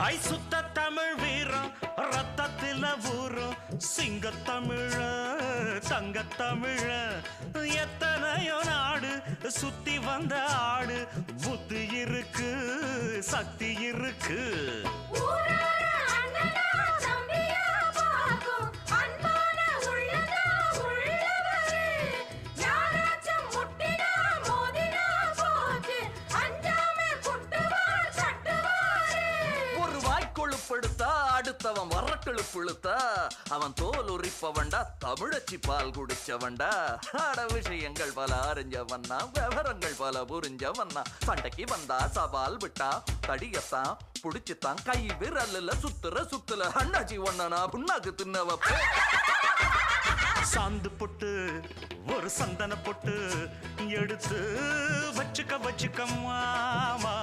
ஐ சுத்த தமிழ் வீரம் ரத்தத்தில ஊரும் சிங்கத்தமிழ தங்கத்தமிழ எத்தனையோ நாடு சுத்தி வந்த ஆடு புத்தி இருக்கு சக்தி இருக்கு அடுத்தவன் வரட்டெழு புழுத்தா அவன் தோல் உரிப்பவன்டா தமிழச்சி பால் குடிச்சவன்டா ஆட விஷயங்கள் பல அறிஞ்சவன்னா விவரங்கள் பல புரிஞ்சவன்னா சண்டைக்கு வந்தா சவால் விட்டா தடியத்தான் புடிச்சுத்தான் கை விரல்ல சுத்துல அண்ணாச்சி ஒண்ணனா புண்ணாக்கு தின்னவப்ப சாந்து பொட்டு ஒரு சந்தன பொட்டு எடுத்து வச்சுக்க மாமா